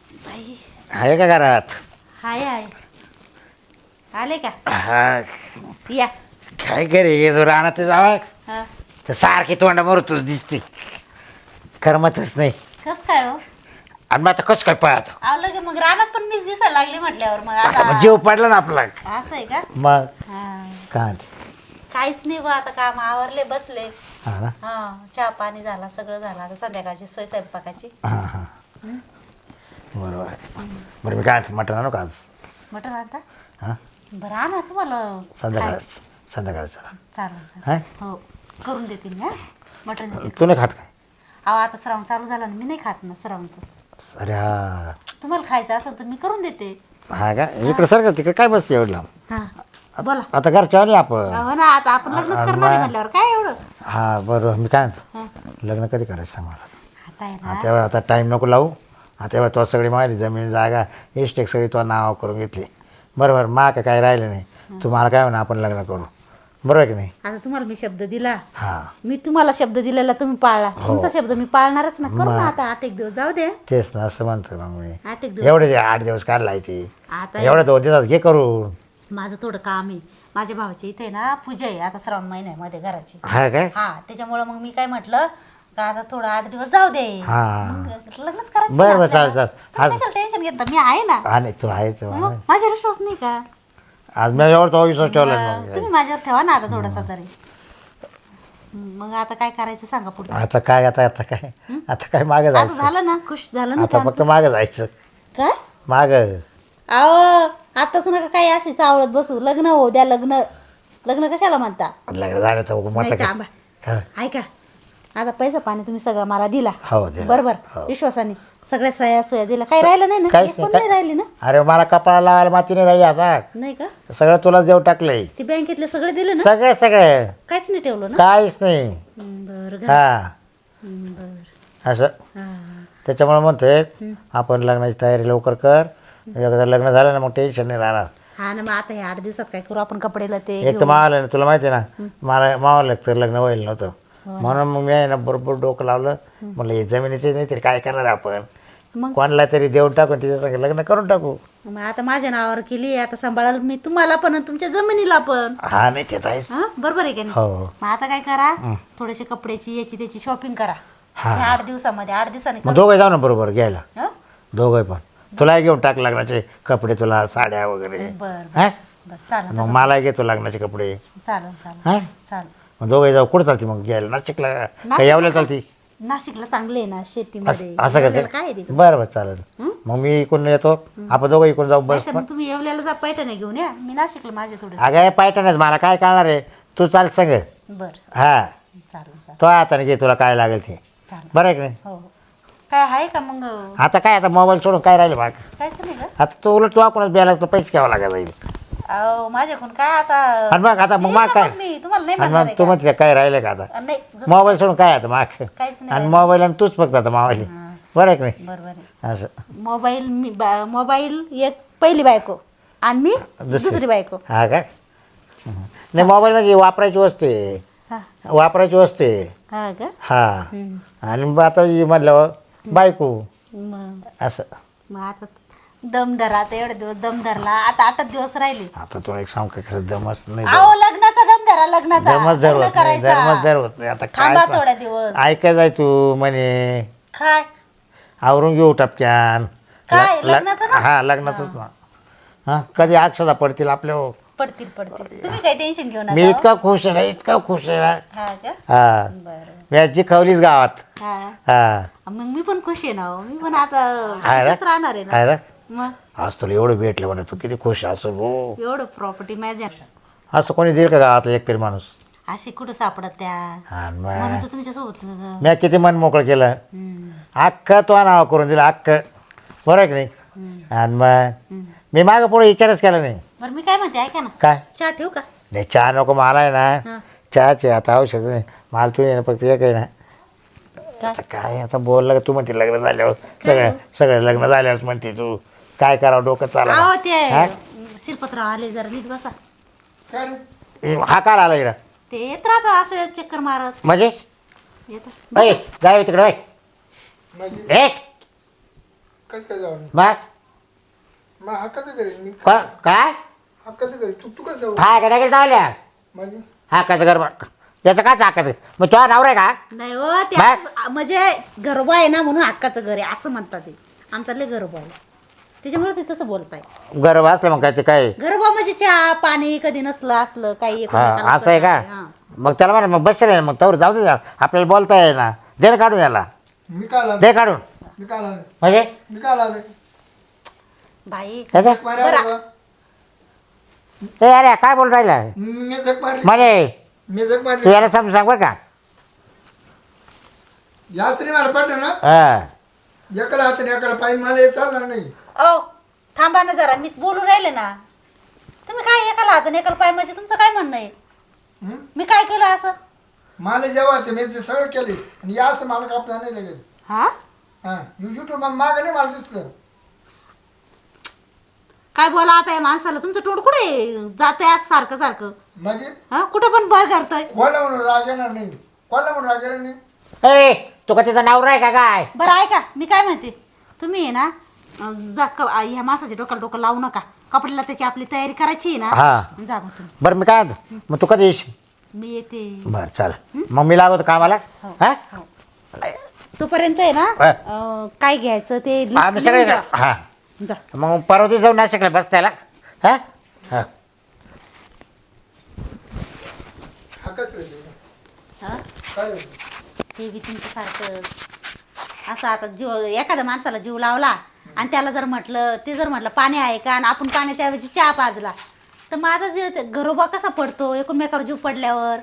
बाई आहे का घरात? हाय हाय आले का हा. या काय करे ये जो रानात जावा हा तर सारखी तोंडा मरतोच दिसते. करमतच नाही. कस काय हो आणि मग आता कसं काय पाहतो? आवलं की मग रानात पण मीच दिसायला लागली म्हटल्यावर मग आता मग आता जीव पडला ना आपला. असं आहे का मग हा काय काहीच नाही बा आता काम आवरले बसले हा ना. हा चहा पाणी झाला सगळं झालं आता संध्याकाळची सोय स्वयंपाकाची हां हां बरोबर आहे. बरं मी काय मटण आणू का आज? मटण आता हां बरं आणा तुम्हाला संध्याकाळ खाय- संध्याकाळचं चालेल चालेल हां हो करून देतील मी हा मटण देते तू नाही खात काय? अहो आता श्रावण चालू झाला ना मी नाही खात ना श्रावणचं अरे हा तुम्हाला खायचं असेल तर मी करून देते हा का इकडं सारखं तिकडे काय बसते एवढं? हा बोला आता घरच्या आली आपण. हो ना आता आपण लग्नच करणार आहे म्हटल्यावर काय एवढं हा बरोबर मी काय हा. म्हणतो लग्न कधी करायचं सांग मला. आता आहे ना आता आता टाईम नको लावू. आता एवढा तो सगळी माहिती जमीन जागा इस्टेक सगळी तो नाव करून घेतली. बरोबर मा काय राहिलं नाही. तू मला काय म्हणा आपण लग्न करू बरोबर की नाही? आता तुम्हाला मी शब्द दिला हां मी तुम्हाला शब्द दिलेला तुम्ही पाळला तुमचा शब्द मी पाळणारच ना करू ना आता 8 एक दिवस जाऊ दे तेच ना असं म्हणतो मग मी. 8 एक दिवस एवढे 8 दिवस काढला आहे ती आता एवढ्या 2 दिवसात घे करून. माझं थोडं काम आहे माझ्या भावाच्या इथे ना पूजा आहे आता श्रावण महिन्यामध्ये घराची हा काय हा त्याच्यामुळं मग मी काय म्हटलं का आता थोडं 8 दिवस जाऊ दे हा. मग लग्नच करायचं बरं ना बरं आपल्याला. चालेल चालेल आज टेन्शन घेता मी आहे ना हा नाही तू आहे तू आहे. मग माझ्यावर विश्वास नाही का आज मी एवढा तो विश्वास ठेवला मग मग. तुम्ही माझ्यावर ठेवा ना आता थोडासा तरी मग आता काय करायचं सांगा पुढचं आता काय आता काय मागं आता जायचं. झालं ना खुश झालं ना आता काम? फक्त मागं जायचं काय मागं. अहो आताच नका काही अशी चावळत बसू लग्न हो द्या लग्न लग्न कशाला म्हणता लग्न झालं तर मग नाही आता थांबा. काय ऐका आता पैसा पाणी तुम्ही सगळं मला दिला हो दिलं. बरोबर हो. विश्वासाने सगळ्या सह्या सोया दिला काही राहिलं नाही ना काहीच एक पण नाही नाही राहिली ना अरे मला कपाळाला लावायला माती नाही राही आता नाही का सगळं तुलाच देऊ टाकलंय. ते बँकेतले सगळे दिले ना सगळे सगळे काहीच नाही ठेवलं ना काहीच नाही. बरं हा बरं असं हा त्याच्यामुळे म्हणतोय आपण लग्नाची तयारी लवकर कर. एकदा लग्न झालं ना मग टेन्शन नाही राहणार. हा ना मग आता हे 8 दिवसात काय करू आपण कपडेला ते एक तर मावाला तुला माहिती आहे ना मला मावाला तर लग्न व्हायला नव्हतं म्हणून मग मी आहे ना बरोबर डोकं लावलं म्हणलं हे जमिनीचे नाही तरी काय करणार आपण मग कोणाला तरी देऊन टाकून तिच्या सगळं लग्न करून टाकू. मग आता माझ्या नावावर केली आता सांभाळाल मी तुम्हाला पण आणि तुमच्या जमिनीला पण हा नाही ते आहेच. हा बरोबर आहे का नाही हो मग आता काय करा थोडेसे कपड्याची याची त्याची शॉपिंग करा हा. हे 8 दिवसामध्ये 8 दिवसांनी मग दोघं जाऊ ना बरोबर घ्यायला हं? दोघं पण तुला घेऊन टाक लग्नाचे कपडे तुला साड्या वगैरे बरं हा बस चालेल मग मला घेतो लग्नाचे कपडे चालेल चालेल हा चालेल मग दोघे जाऊ कुठं चालते मग घ्यायला नाशिकला काय यावल्या चालती नाशिकला चांगले आहे ना शेतीमध्ये असं येवल्याला करते काय आहे तिथं? बरं बरं चालेल मग मी इकडून येतो आपण दोघं इकडून जाऊ बस. नाहीतर मग तुम्ही येवल्याला जा पैठणी घेऊन या मी नाशिकला माझे थोडे अगं पायटनच मला काय कळणार आहे तू चाल सांग बरं हा चालेल चालेल तो हाताने घे तुला काय लागेल ते चालेल बरं आहे की नाही. हो हो. काय आहे का मग आता काय आता मोबाईल सोडून काय राहिलं बाग कायच नाही का आता तो उलट तू कोणाच बियाला तर पैसे घ्यावं लागेल जाईल. अहो माझ्याकडून काय आता आणि मग आता मग माग काय मी तुम्हाला नाही आणि म्हणणार मग आहे तू का? म्हणते काय राहिलं का आता नाही जसं मोबाईल सोडून काय आता माग काहीच नाही आणि मोबाईल आणि तूच फक्त आता मावाली बरं आहे की नाही बरोबर आहे असं मोबाईल मी मोबाईल एक पहिली बायको आणि मी दुसरी बायको हा काय नाही मोबाईल म्हणजे वापरायची वस्तू आहे हा वापरायची वस्तू आहे हा का हा आणि मग आता ही म्हटल्यावर बायको मग असं. मग आता दम धरा आता एवढे दिवस दम धरला आता 8 दिवस राहिले आता तुला एक सांग काय खरं दमच नाही अहो लग्नाचा दम धरा लग्नाचा दमच धर लग्न होत नाही करायचा. दमच धर होत नाही आता थांबा काय थोड्या दिवस ऐकाय जाय तू म्हणे काय आवरून घेऊ टपक्यान काय? लग्नाचं ना? हा लग्नाचंच ना हा कधी अक्षदा पडतील आपल्या पडतील पडतील तुम्ही काही टेन्शन घेऊ मी नका इतका खुश आहे ना इतका खुश आहे ना हा का हा बरं मी आजी खावलीच गावात हा हा मग मी पण खुश आहे ना हो. मी पण आता आहे ना? खुशच राहणार आहे ना आहे ना मग आज तुला एवढं भेटलं म्हणे तू किती खुश असं हो एवढं प्रॉपर्टी माझ्या असं कोणी देईल का गावातला एक तरी माणूस अशी कुठं सापडत त्या हा म्हणून मग तर तुमच्या सोबत मी किती मन मोकळं केलं अख्खं तो नाव करून दिलं अख्खं बरं आहे की नाही आणि मग मी मागं पुढे विचारच केला नाही बरं मी काय म्हणते ऐका ना काय चहा ठेवू का नाही चहा नको मला आहे ना हा. चहाचे आता आवश्यक नाही मला तू ये ना फक्त एक आहे ना काय? आता काय आता बोललं का तू म्हणते लग्न झाल्यावर सगळं लग्न झाल्यावर म्हणते तू काय करावं डोकं चाला अहो ते शिरपतराव आले जरा नीट बसा हा काल आला इकडं ते येत राहतं असं चक्कर मारत म्हणजे येत ऐ जाय तिकडं ऐ एक कसं काय जाऊ मग मग हक्काचं करेन मी काय हक्काचं करेन तू कसं जाऊ हा का नाही जाऊल्या माझी हाकाचं घर याचं काच हाकाचं मग तुझा नवरा आहे का नाही हो ते म्हणजे गरबा आहे ना म्हणून हक्काचं घर आहे असं म्हणतात ते आमचा लय गरबा आहे त्याच्यामुळे ते तसं बोलताय. गर्भ असलं मग काय ते काय गरबा म्हणजे चहा पाणी कधी नसलं असलं काही हा एकमेकाला असं आहे का हा. मग त्याला म्हणा मग बसले मग तवर जाऊ दे आपल्याला बोलता येईल ना दे ना काढून याला मी काय दे काढून मी काय आले म्हणजे मी काय आले बाई कसं बरं. ए अरे काय बोल राहिला मी जग मारली म्हणजे मी जग तू मारली याला समजून सांग बरं का या स्त्री मला पडलं ना हा एकाला हाताने एकाला पाय मला हे चालणार नाही. ओ थांबा ना जरा मी बोलून राहिले ना तुम्ही काय एकाला हात एकाला पाय म्हणजे तुमचं काय म्हणणं आहे हं? मी काय केलं असं मला जेवायचं मी ते सगळं केले आणि या असं मला कापता नाही लागेल हा हा युट्यूब मागं नाही मला दिसलं काय बोला आता या माणसाला तुमचं तोंड कुठे जातंय आज सारखं सारखं म्हणजे हा कुठं पण बर करतोय कोला म्हणून राग येणार नाही कोला म्हणून राग येणार नाही ए तू का तिचा नवरा आहे का काय बरं ऐका मी काय म्हणते तुम्ही आहे ना ह्या माणसाच्या डोक्याला डोकं लावू नका कपड्याला त्याची आपली तयारी करायची आहे ना हा जा मग तुम्ही बरं मी काय म्हणतो मग तू कधी येशील मी येते बरं चल मग मी लागवतो कामाला हो. हा तोपर्यंत आहे ना हा. काय घ्यायचं ते list आम्ही सगळे लिहून ठेवा. हा जा मग परवा जाऊन नाशिकला बस त्याला हा हा हा कसं रे? हा काय ते बी तुमचं सारखं असं आता जीव एखाद्या माणसाला जीव लावला आणि त्याला जर म्हटलं ते जर म्हटलं पाणी आहे का आणि आपण पाण्याच्या ऐवजी चहा पाजला तर माझा जे घरोबा कसा पडतो एकमेकावर जीव पडल्यावर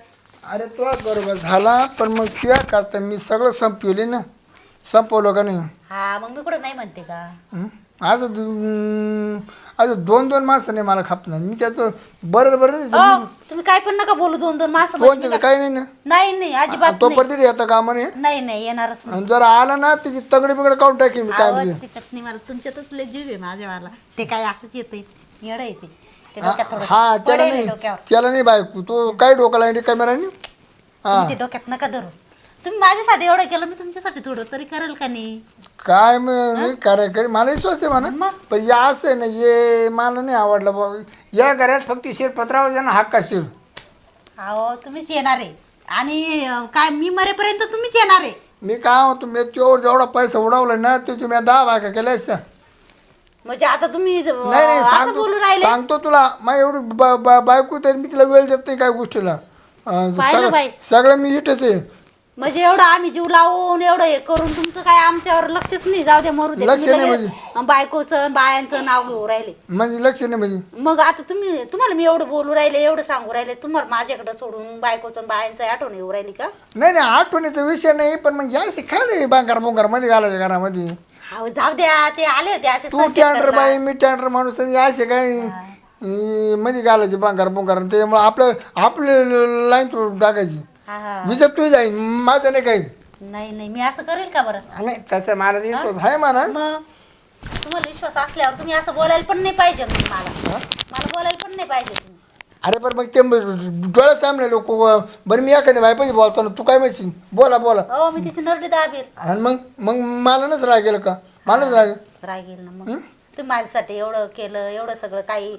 अरे तो बरोबर झाला पण मग क्या करता मी सगळं संपवले ना संपवलं का नाही हा मग मी कुठं नाही म्हणते का हं? आज दोन माणसं नाही मला खापणार मी त्याचं बरं बरं तुम्ही काय पण नका बोलू दोन दोन माणसं कोण त्याचं काही नाही ना नाही अजिबात तो नाही. परत येतं कामा नाही नाही येणारच नाही आणि जर आला ना त्याची तगडी बिगड काढून टाकी मी काय आवड म्हणजे ती चटणी मला तुमच्यातच लय जीव आहे माझ्यावाला ते काय असंच येते येडं येते ते डोक्यात थोडं हा त्याला पडेल नाही डोक्यावर त्याला नाही बायको तो काय डोका लागली कॅमेराने तुम्ही ते डोक्यात नका धरू तुम्ही माझ्यासाठी एवढं केलं मी तुमच्यासाठी थोडं तरी करेल का नाही काय मी कार्य करी मला विश्वास आहे म्हणा मग? पण या असं आहे ना ये मला नाही आवडलं बाबा या घरात फक्त शिरपत्रावर जा ना हक्का शिर अहो तुम्हीच येणार आहे आणि काय मी मरेपर्यंत तुम्हीच येणार आहे मी काय होतो मी त्यावर जेवढा पैसा उडवला ना त्याची मी 10 भागा केल्या असत्या म्हणजे आता तुम्ही नाही असं बोलून राहिले सांगतो तुला मग एवढी बायको तरी मी तिला वेळ देत नाही काय गोष्टीला पाहिलं बाई. सगळं मी इथेच आहे म्हणजे एवढं आम्ही जीव लावून एवढं हे करून तुमचं काय आमच्यावर लक्षच नाही जाऊ द्या मरू दे लक्ष तुम्ही नाही लगेच बायकोचं बायांचं नाव घेऊ राहिले म्हणजे लक्ष नाही म्हणजे मग आता तुम्हाला मी एवढं बोलू राहिले एवढं सांगू राहिले तुम्हाला माझ्याकडे सोडून बायकोचं बायांचं आठवण येऊ राहिली का नाही आठवणीचा विषय नाही पण मग या काय नाही बांकार बोंकार मध्ये घालायच्या घरामध्ये हो जाऊ द्या ते आले होते असे तू संकेत टँडर करायला. बाई मी टँडर माणूस आणि असे काय मध्ये घालायचे बांकार बोंकार त्यामुळे आपले लाईन तोडून टाकायची हा. विजत तू जाईन माझं नाही काही नाही मी असं करेल का बरं नाही तसं मला विश्वास आहे म्हणा मग तुम्हाला विश्वास असल्यावर तुम्ही असं बोलायला पण नाही पाहिजे मग मला बोलायला पण नाही पाहिजे तुम्ही अरे पण मग ते डोळ्यात सामने लोक बरं मी एखाद्या बायपाशी बोलतो ना तू काय म्हणशील बोला हो मी तिची नरडी दाबेल आणि मग मला नच रागेल का मलाच रागेल रागेल ना मग तुम्ही माझ्यासाठी एवढं केलं एवढं सगळं काही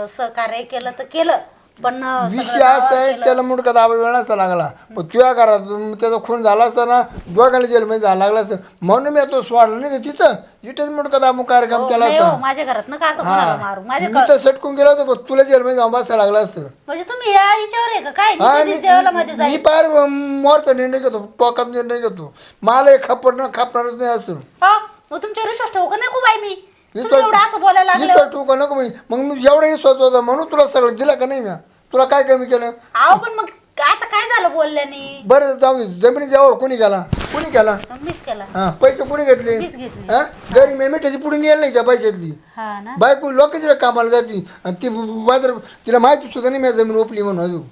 सहकार्य केलं तर केलं पण विषय असा आहे त्याला मुडका दाबा वेळ नसता लागला पण तुझ्या घरात त्याचा खून झाला असता ना दोघांना जेलमध्ये जायला लागला असतं म्हणून मी तो सोडला नाही तर तिथं इथेच मुडका दाबू कार्यक्रम केला नाही असता हो, माझ्या घरात नका असं कोणाला मारू मी तर सटकून गेलो होतो पण तुला जेलमध्ये जाऊन बसायला लागला असतं म्हणजे तुम्ही या हिच्यावर आहे का काय मी हा, कधीच जेवणामध्ये मी जाईल पार मोरचा निर्णय घेतो टोकाचा निर्णय घेतो मला एक खापणारच नाही असं हो मग तुमच्यावर विश्वास ठेवू का नको बाई मी तुम्ही एवढं असं बोलायला लागले विश्वास ठेवू का नको मग मी जेवढा विश्वास होता म्हणून तुला सगळं दिला का नाही मी तुला काय कमी केलं अहो पण मग आता काय झालं बोलल्याने बरं जाऊ दे जमिनीच्या यावर कोणी गेला मीच केला हा पैसे कोणी घेतले मीच घेतले हा घरी मी मिठाची पुढे नेल नाही त्या पैशातली हा ना बायको लोकांच्या कामाला जाते आणि ती बाजार तिला माहिती सुद्धा नाही मी जमीन ओपली म्हणून अजून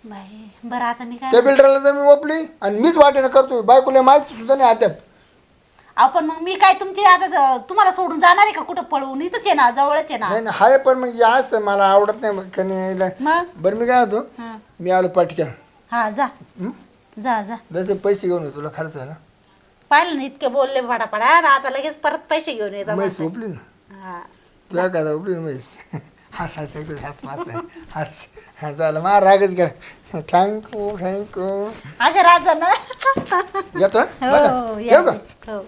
बाई बरं आता मी काय त्या बिल्डरला जमीन ओपली आणि मीच वाटेनं करतो बायकोला माहिती सुद्धा नाही आता आपण मग मी काय तुमची आता तुम्हाला सोडून जाणार आहे का कुठं पळवून इथंच आहे ना जवळच आहे ना नाही हाय पण मग याच मला आवडत नाही मग कधी मग बरं मी काय होतो हा. मी आलो पटक्या हा जा जा जसे पैसे घेऊन येतो तुला खर्च आहे ना पाहिलं ना इतके बोलले फटाफडा आता लगेच परत पैसे घेऊन येतात म्हैस उपली ना हा. तुला काय उपली ना म्हैस हस हस एकदम हस मास हस हा झालं मा रागच गेला थँक्यू अशा राजा ना येतो हो येऊ का हो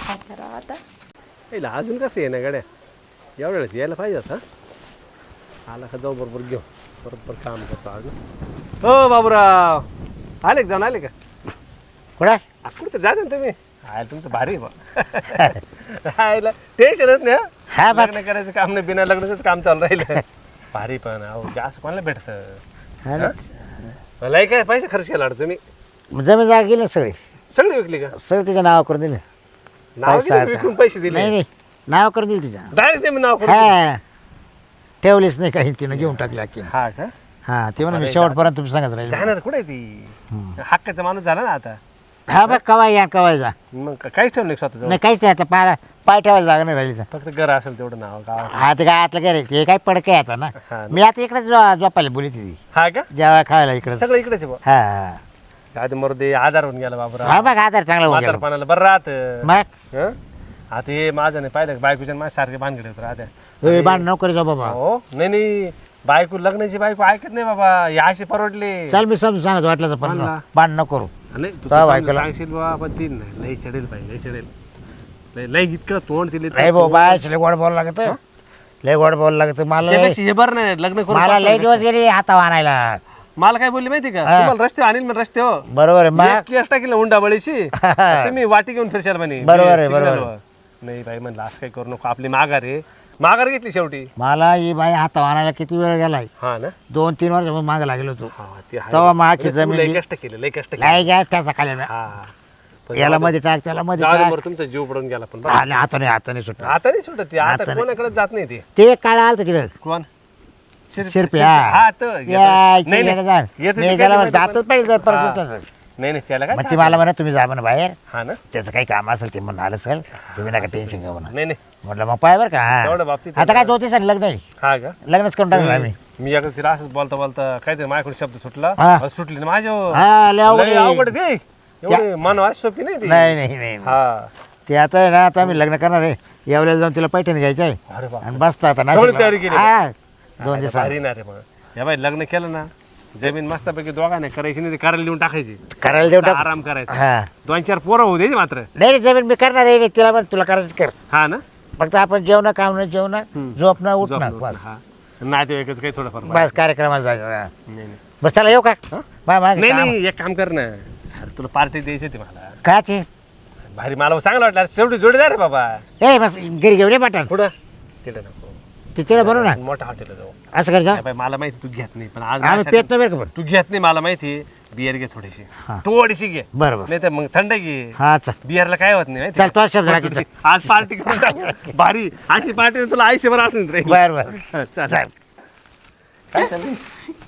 काय करावं आता यायला अजून कसं आहे ना गाड्या एवढ्या वेळेस यायला पाहिजे होता आला का जाऊ बरोबर घेऊ बरोबर काम करतो अजून हो बाबूराव आले का जाऊन आले का कुठं कुठं तर जाते ना तुम्ही आयला तुमचं भारी आहे बा आयला टेन्शनच नाही हा, हा बा. लग्न करायचं काम नाही बिना लग्नाचंच काम चालू राहिलं भारी पण अहो असं कोणाला भेटतं मला काय पैसे खर्च केला वाटतं तुम्ही जमीन जागा गेली ना सगळी सगळी विकली का सगळं तिच्या नाव करून दिलं नाव पैसा दिलं विकून पैसे दिले नाही नाही नाव करून दिलं तिच्या डायरेक्ट तुम्ही नाव करून दिलं. हा ठेवलीच नाही काही तिनं घेऊन टाकली अख्खी हा का हा ते म्हणा मी शेवटपर्यंत तुम्ही सांगत राहील जाणार कुठे ती हक्काचा माणूस झाला ना आता हा बघ कवाय या कवाय जा मग काहीच ठेवलं नाही स्वतःच नाही काहीच नाही आता पाय ठेवायला जागा नाही राहिली तर. फक्त घर असेल तेवढं नाव गावात हा ते काय आतलं घर ते काय पडके आता ना हा ना. मी आता इकडे झोपायला बोली ती हा का जेव्हा खायला इकडे सगळं इकडेच आहे हा हा. बा आधी मरू आधार होऊन गेला बाबरा हा बघ आधार चांगला होऊन गेला. म्हातारपणाला बरं राहत मग आता हे माझं नाही पाहिलं का बायकोच्या माझ्या सारखे भानगडे होत राहत्या ए, बाण नको रे जाऊ बाबा हो नाही नाही बायको लग्नाची बायको ऐकत नाही बाबा या असे परवडले चल मी समजून सांगतो वाटलं तर पण म्हणला. बाण नको करू नाही तू तो तर बायकोला- समजून सांगशील बाबा पण ती नाही लई चढेल पाहिजे लई चढेल लई इतकं तोंड दिले लय भाऊ बाय लय गोड बोलावं लागत लय गोड बोलावं लागत मला त्यापेक्षा हे बरं नाही लग्न करून मला लय दिवस गेले हातावर आणायला मला काय बोलली माहिती का हा. तुम्हाला रस्ते आणील म्हणजे रस्ते हो बरोबर आहे मग केस टाकील उंडा बळीशी तुम्ही वाटी घेऊन फिरशाल म्हणे बरोबर आहे, सिग्नलवर. बरोबर. नाही बाई म्हणलं असं काही करू नको आपली माघार आहे माघार घेतली शेवटी मला ही बाई हातावर आणायला किती वेळ गेलाय हा ना 2-3 वर्ष मागे लागलो होतो हा ते आहे. तेव्हा मागची म्हणजे तू जमीन लय कष्ट केले लय कष्ट केले लय गॅस त्याचा खाली ना. हा पण याला मध्ये टाक त्याला मध्ये जाऊ दे टाक बरं तुमचा जीव पडून गेला पण बरं. आणि हाताने सुटला आता नाही सुटत ते आता हाताने. कोणाकडे जात नाही ते ते एक काळ आलं तिकडे कोण शिरपे हा तो येतं. नाही, नाही. येतं ते त्याला काय जातच पाहिजे परत हा. दिसलं. नाही नाही त्याला काय मग ती मला म्हणा तुम्ही जा म्हणा बाहेर हा ना त्याचं काही काम असेल ते म्हणून आलं असेल तुम्ही नका टेन्शन घेऊ म्हणा नाही नाही म्हटलं मग पाय बरं का हा. तेवढ्या बाबतीत आता काय 2 दिवसांनी लग्न आहे हा का लग्नच करून टाकलं आम्ही मी एकदा तिला असंच बोलता बोलता काहीतरी माझ्याकडून शब्द सुटला हा. सुटली ना माझ्या हा लय अवघड लय आहे. अवघड आहे ते एवढी मनवास सोपी नाही ती नाही नाही नाही हा ते आता आहे ना आता आम्ही लग्न करणार आहे यावेळेला जाऊन तिला पैठणी घ्यायची आहे अरे बाप आणि बसता आता सगळी तयारी केली हा 2 दिवसात भारी ना रे मग या बाई लग्न केलं ना जमीन मस्तपैकी दोघांना करायची नाही ते करायला देऊन टाकायची करायला देऊ टाक आराम करायचा हा 2-4 पोरं होऊ दे मात्र नाही नाही, जमीन मी करणार आहे तिला पण तुला करायचं कर हा ना फक्त आपण जेवण काम जेवण झोपणं उठणं झोप, बस हा नातेवाईकच काही थोडंफार बस कार्यक्रमाला जायचं हा. नाही नाही. बस चला येऊ का बाय बाय नाही नाही एक काम कर ना अरे तुला पार्टी द्यायची होती मला काची भारी मला चांगलं वाटलं अरे शेवटी जोडीदार रे बाबा ए बस घरी घेऊन ये मटण पुढं तिथे नको तिथे बनवू ना मोठा हॉटेल जाऊ असं कर जा नाही बाई, मला माहिती तू घेत नाही पण आज आम्ही माझ्यासाठी- पेत नाही बरं का पण तू घेत नाही मला माहिती बियर घे थोडीशी हा. थोडीशी घे बरं बरं नाही तर मग थंड घे हा चल बियरला काय होत नाही माहिती चल का? तो शब्द राखी चल आज पार्टी करून टाकू. भारी अशी पार्टी तुला आयुष्यभर आठवण राहील बरं बरं चल चल काय चाललंय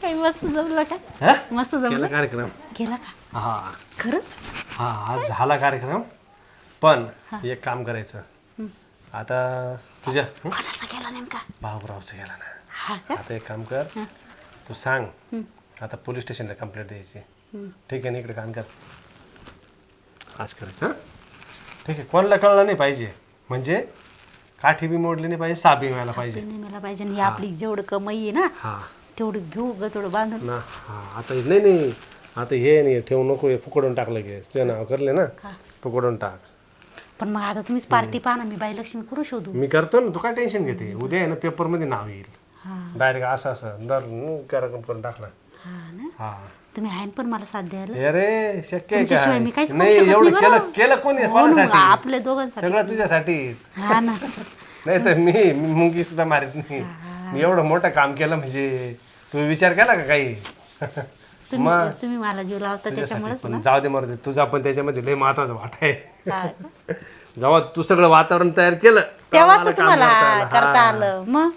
काही मस्त जमलं का हा? मस्त केला जमलं कार्यक्रम केला का हा खरंच हा आज झाला कार्यक्रम पण एक काम करायचं आता तुझ्या कोणाचा केला नेमका भाऊरावचं गेला ना हा का आता एक काम कर तू सांग आता पोलीस स्टेशनला कंप्लेंट द्यायची ठीक आहे ना इकडे काम कर आज करायचं हां ठीक आहे कोणाला कळलं नाही पाहिजे म्हणजे काठी बी मोडली नाही पाहिजे साबी मिळायला पाहिजे मला पाहिजे आणि ही आपली जेवढं कमाई आहे ना हां तेवढं घेऊ ग थोडं बांधून ना हां आता नाही नाही आता हे नाही ठेवू नको हे फुकडून टाकलं गे तुझ्या नाव करले ना फुकडून टाक पण मग आता तुम्हीच पार्टी पाहा ना मी बाई लक्ष्मी कुठं शोधू मी करतो ना तू काय टेन्शन घेते उद्या आहे ना पेपरमध्ये नाव येईल हा डायरेक्ट असं असं दर कार्यक्रम करून टाकला हा ना हां तुम्ही आहे ना पण मला साथ द्यायला अरे शक्य आहे तुमच्याशिवाय का मी काहीच करू नाही शकत एवढं नाही केलं बरं. केलं कोणी हो ना, कोणासाठी आपल्या दोघांसाठी सगळं तुझ्यासाठीच हा ना नाही तर मी मुंगी सुद्धा मारित नाही मी एवढं मोठं काम केलं म्हणजे तुम्ही विचार केला का काही मग तुम्ही मला जीव लावता त्याच्यामुळेच पण जाऊ दे मरते तुझा पण त्याच्यामध्ये लय महत्वाचा वाटा आहे हा का? जेव्हा तू सगळं वातावरण तयार केलं तेव्हाच मला तर काम तुम्हाला करता आलं. करता आलं मग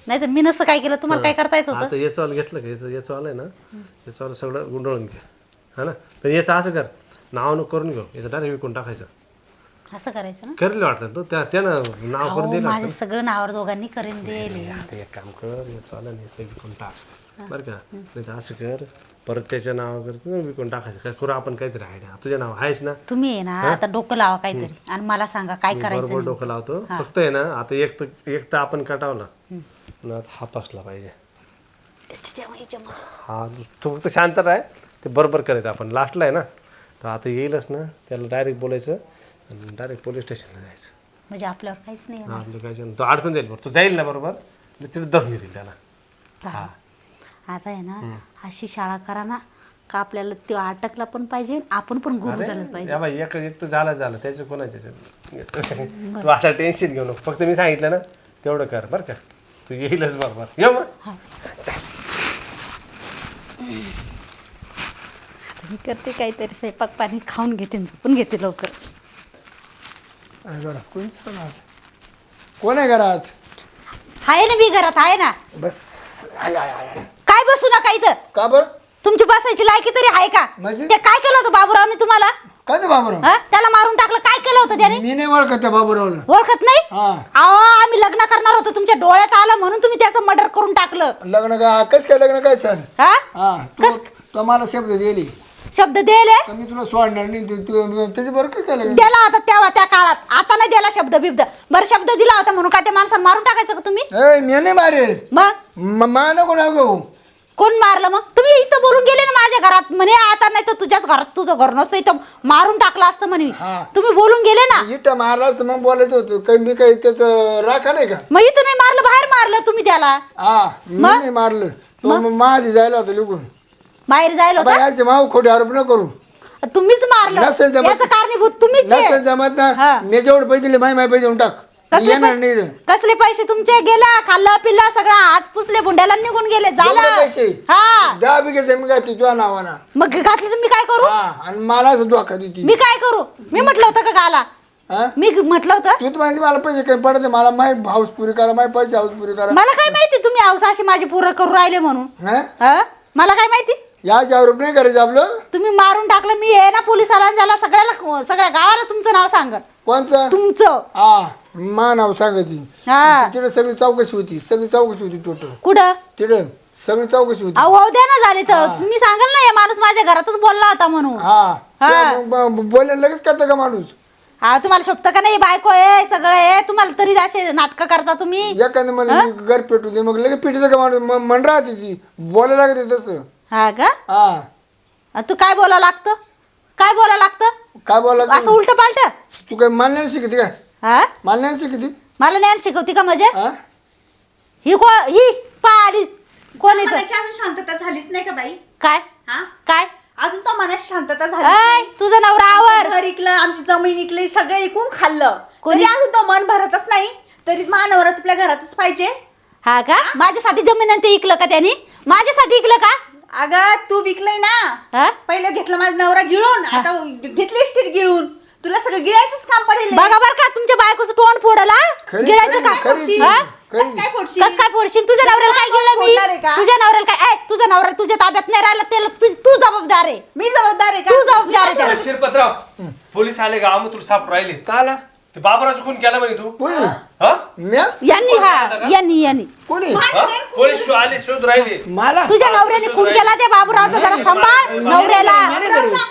नाही तर मी नसतं काय केलं तुम्हाला काय करता येत होतं आता याचं वाल घेतलं का याचं वाल आहे ना याचं वाल सगळं गुंडळून घ्या हा ना पण याचं असं कर नाव नको करून घेऊ याचं डायरेक्ट विकून टाकायचं असं करायचं ना करेल वाटतं तो त्यानं नाव करून अहो, दिलं माझं सगळं नावावर दोघांनी करेन देईल आता एक काम कर याचं आलं ना याचं विकून टाक बरं का नाही तर असं कर परत त्याच्या नावावर विकून टाकायचं काय करू आपण काहीतरी आयडिया तुझ्या नाव आहेच ना तुम्ही आहे ना आता डोकं लावा काहीतरी आणि मला सांगा काय करायचं बरोबर नाही. डोकं लावतो फक्त आहे ना आता एक तर आपण कटावला ना हा फसला पाहिजे हा तू फक्त शांत राह ते बरोबर करायचं आपण लास्टला आहे ना तर आता येईलच ना त्याला डायरेक्ट बोलायचं आणि डायरेक्ट पोलीस स्टेशनला जायचं म्हणजे आपल्यावर काहीच नाही हा आपलं काय तो अडकून जाईल बरं तू जाईल ना बरोबर तिथे धरून घेतील त्याला चालेल. आता आहे ना अशी शाळा करा ना का आपल्याला तो अटकला पण पाहिजे आपण पण गुरु झालं पाहिजे. या बाई एक तर झालं त्याचं कोणाच्या तू आता टेन्शन घेऊ नको फक्त मी सांगितलं ना तेवढं कर बरं का तू येईलच बरोबर येऊ मग मी करते काहीतरी स्वयंपाक पाणी खाऊन घेते आणि झोपून घेते लवकर. घरात कोणी दिसत नाही. कोण आहे घरात? आहे ना मी घरात आहे ना. बस आय आय आय. काय बसू नका इथं. का बरं? तुमची बसायची लायकी तरी आहे का? म्हणजे? ते काय केलं होतं बाबूरावने तुम्हाला? काय ते बाबूराव? हा? त्याला मारून टाकलं काय केलं होतं त्याने? मी नाही ओळखत त्या बाबूरावला. ओळखत नाही? हा. अहो आम्ही लग्न करणार होतो तुमच्या डोळ्यात आलं म्हणून तुम्ही त्याचं मर्डर करून टाकलं. लग्न का कस काय लग्न काय सर? हा? हा तू तो मला शब्द दिली शब्द दिले तर मी तुला सोडणार नाही त्याच्या बरोबर काय केलं? दिला होता तेव्हा त्या काळात. आता नाही दिला शब्द बिब्द. बरं शब्द दिला होता म्हणून काय त्या माणसाला मारून टाकायचं का तुम्ही? ए मी नाही मारेल. मग मा नको ना गो. कोण मारलं मग? तुम्ही इथं बोलून गेले ना माझ्या घरात म्हणे आता नाही तर तुझ्याच घरात तुझं घर नसतं इथं मारून टाकलं असतं म्हणे. हा. तुम्ही बोलून गेले ना. इथं मारला असतं मग बोलायचं होतं काही मी काही त्याचं राखा नाही का? मग इथं नाही मारलं बाहेर मारलं तुम्ही त्याला. हा मी नाही मारलं तो मग माझी जायला होतं लिहून. बाहेर जायला बाई होता असे माऊ खोटे आरोप न करू. तुम्हीच मारलं. नसेल जमत. याचं कारणीभूत तुम्हीच आहे. नसेल जमत ना हा. मी जेवढे पैसे दिले माय पैसे देऊन टाक. कसले येणार पै- नाही रे. कसले पैसे तुमचे गेला खाल्ला पिल्ला सगळा हात पुसले भुंड्याला निघून गेले एवढे झालं. पैसे हा 10 बिघे जमीन घातली तुझ्या नावाना. मग घातले तर मी काय करू? हा आणि मला असं धोका देते. मी काय करू? मी म्हटलं होतं का गाला? हा मी म्हटलं होतं तू तर माहिती मला पैसे काही पडते मला माय हाऊस पुरी करा माय पैसे हाऊस पुरी करा. मला काय माहिती तुम्ही अवसाशी माझी पूर्ण करू राहिले म्हणून. हा हा? मला काय माहिती? याचे आरोप नाही करायचे आपलं. तुम्ही मारून टाकलं मी आहे ना पोलिसाला आणि त्याला सगळ्या गावाला तुमचं नाव सांगत. कोणचं? तुमचं. हा मा नाव सांगायची. हा तिकडे सगळी चौकशी होती टोटल. कुठं? तिकडे सगळी चौकशी होती. अहो द्या ना झाले तर मी सांगाल ना हे माणूस माझ्या घरातच बोलला होता म्हणून. हा हा. बोलायला लगेच करता का माणूस? हा तुम्हाला शोभतं का नाही? बायको आहे सगळं आहे तुम्हाला तरी असे नाटकं करता तुम्ही. एखादं मला घर पेटू दे मग लगेच पिटीचं का माणूस मन राहते ती बोलायला लागते तसं. हा का? हा तू काय बोलावं लागतं? काय बोलावं लागतं? काय बोला असं उलट पालट? तू काय मानण्याला शिकते काय? हा मानण्याला शिकते? मला ज्ञान शिकवती का म्हणजे? हा ही पाली कोण येतं? मनाची अजून शांतता झालीच नाही का बाई? काय हा काय अजून तर मनाची शांतता झाली ऐ, नाही. तुझं नवरा आवर. आमचं घर इकलं आमची जमीन इकली सगळं इकून खाल्लं कोणी? तरी अजून तो मन भरतच नाही. तरी मानवर आपल्या घरातच पाहिजे. हा का? माझ्यासाठी जमीन आणि ते इकलं का त्यांनी? माझ्यासाठी इकलं का? अगं तू विकलंय ना. हा? पहिलं घेतलं माझा नवरा गिळून आता घेतली इस्टेट गिळून. तुला सगळं गिळायचंच काम पडेल. बघा बर का तुमच्या बायकोचं तोंड फोडला. खरी- गिळायचं खरी- का? खरी- हा? खरी. काय फोडशील? कस काय फोडशील? तुझ्या नवऱ्याला काय केलं फोडणार आहे मी? का? तुझ्या नवऱ्याला काय? तुझा नवरा तुझ्या ताब्यात नाही राहिला त्याला तू जबाबदार आहे. मी जबाबदार आहे तू जबाबदार आहे त्याला. शिरपतराव पोलीस आले का आम्ही तुला सापड राहिले का आला? ते बाबराचं खून केला म्हणे तू कोणी? हा म्या? यांनी हा यांनी कोणी? हा? पोलीस आले शोध राहिले मला? तुझ्या नवऱ्याने खून केला त्या बाबूरावचा जरा सांभाळ नवऱ्याला.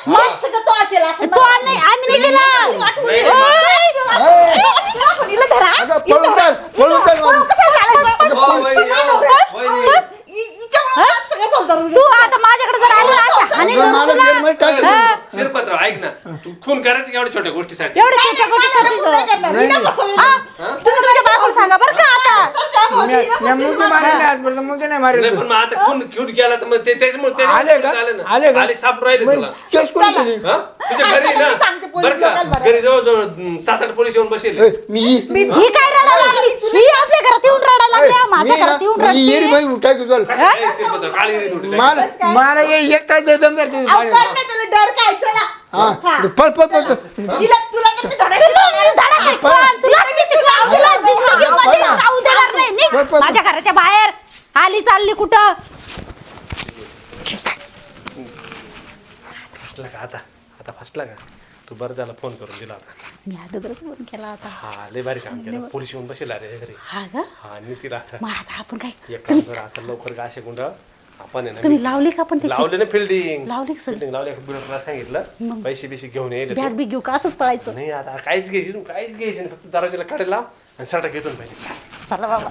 मग सगळं तो केला असेल. तो आम्ही नाही केला. नाही. ओय! तुला कोणीला धरा? अगं पळून चाल पळून चाल पळून माणूस. कशाला चालायचं? हो, वहिनी, हो, वहिनी. हिच्यामुळं हा? माझं सगळं संसार उद्ध्वस्त तू आता माझ्याकडे जर आली ना अशा हाणीन अगं, धरून मला तुला. जेलमध्ये टाक. हा? शिरपतराव ऐक ना तू खून करायचं का एवढ्या छोट्या गोष्टीसाठी एवढ्या छोट्या गोष्टीसाठी मला नाही करणार. नाही, हिला नाही. फसवेल. हा? तुम्ही तुमच्या बायकोला सांगा बरं का आता. म्या मुद्दे मारेल आजपर्यंत मुद्दे नाही नाही मारेल. पण मग आता खून घेऊन गेला तर मग त्याच्यामुळे आले का? आले का? आले सापड राहिले तुला केस कोणी केली? हा? तुझ्या घरी चला, ना मी सांगते पोलीस बरं का लोकांना बरं. घरी जवळ 7-8 पोलीस येऊन बसेल ए, मी ही काय रडायला लागली? ही आपल्या घरात येऊन रडायला लागली. माझ्या घरात येऊन येरी रडते. बाई उठा की चल. शिरपतराव काळी रे थोडी मला एक तास जमदार तुम्ही अहो, कर ना त्याला डर काय चला. हा हा. पळ पळ पळ तुला तर मी धडा तुला शिकवणार. धडा शिकवण. तुलाच मी शिकवणार. तुला जिंदगीमध्ये राहू देणार नाही. निघ. पळ, पळ. माझ्या घराच्या बाहेर आली चालली कुठं? फसला का आता आता फसला का तू बरं झाला फोन करून दिला होता मी अगोदरच फोन केला होता. हा लय भारी काम केलं पोलीस येऊन बसेल अरे घरी हा का? हा नीतीला आता मग आता आपण काय? एक काम कर आता लवकर का असे गुंड आपण आहे ना तुम्ही लावली का पण ते लावले ना फिल्डिंग लावली का सगळी? फिल्डिंग लावले बिल्डरला सांगितलं पैसे बिसे घेऊन येईल बॅग बिग घेऊ का असंच पळायचं? नाही आता काहीच घ्यायची काहीच घ्यायची नाही फक्त दरवाजाला कडे लाव आणि सटा घेतो पाहिजे चला बाबा.